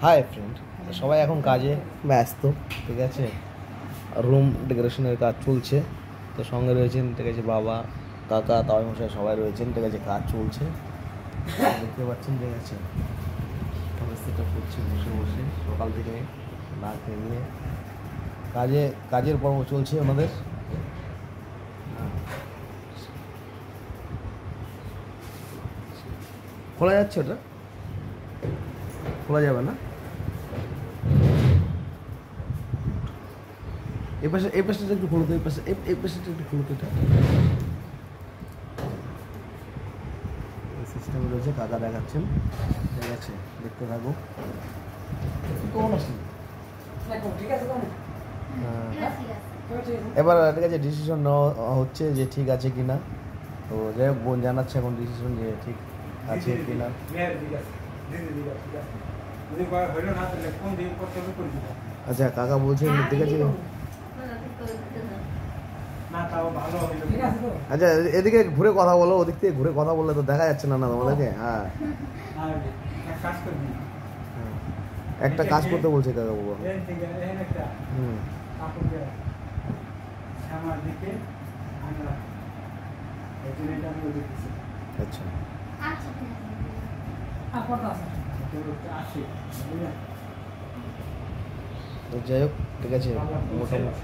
Hi friend, সবাই এখন কাজে ব্যস্ত, ঠিক আছে। রুম ডেকোরেশনের কাজ চলছে, তো সঙ্গে রয়েছেন, ঠিক আছে, বাবা, কাকা, তাওয়াই মশাই সবাই রয়েছেন, ঠিক আছে। কাজ চলছে, দেখতে পাচ্ছেন, ঠিক আছে। সেটা করছে বসে বসে সকাল থেকে না খেয়ে নিয়ে কাজের পর্ব চলছে আমাদের। খোলা যাচ্ছে, ওটা খোলা যাবে না। এই পাশটা একটু খুলো তো, এই পাশটা একটু খুলো তো। এটা সিস্টেম রয়েছে, কাকা দেখাচ্ছেন, ঠিক আছে, দেখতে থাকো। এবার ঠিক আছে, ডিসিশন নেওয়া হচ্ছে যে ঠিক আছে কিনা। তো যাই হোক, বোন জানাচ্ছে এখন ডিসিশন যে ঠিক আছে কিনা। আচ্ছা, কাকা বলছেন ঠিক আছে। আচ্ছা, এদিকে ঘুরে কথা বলো, ওদিক থেকে ঘুরে কথা বললে তো দেখা যাচ্ছে না তোমাদেরকে। হ্যাঁ, একটা কাজ করতে বলছে কাকা বাবা। আচ্ছা, যাই হোক, ঠিক আছে, মোটামুটি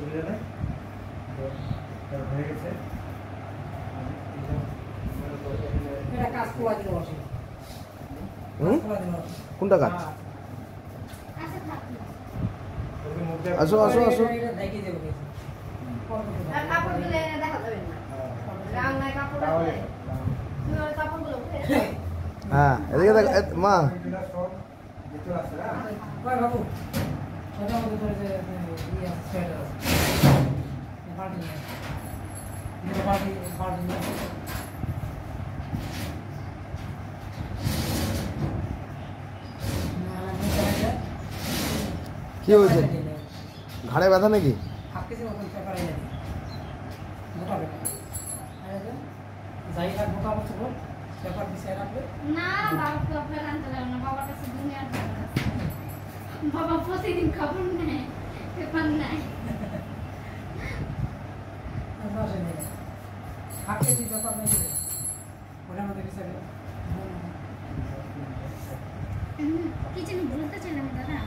কোনটা কাজ? আসো আসো আসো। হ্যাঁ, এদিকে দেখ মা। কি হয়েছে? ঘাড়ে ব্যথা নাকি? বাবা প্রতিদিন খবর নেয়, পেপার নেয়। কি জানি বলতে চাইলাম দাদা,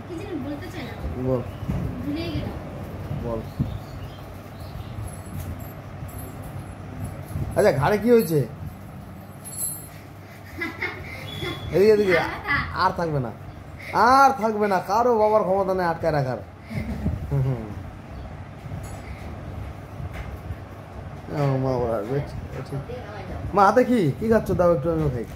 কি জানি বলতে চাইলাম, বল, ভুলে গেলাম। বল। আচ্ছা, ঘাড়ে কি হয়েছে? এদিকে এদিকে। আর থাকবে না, আর থাকবে না, কারো বাবার ক্ষমতা নেই আটকায় রাখার। মা হাতে কি কি খাচ্ছ? দাও একটু, আমিও খাই।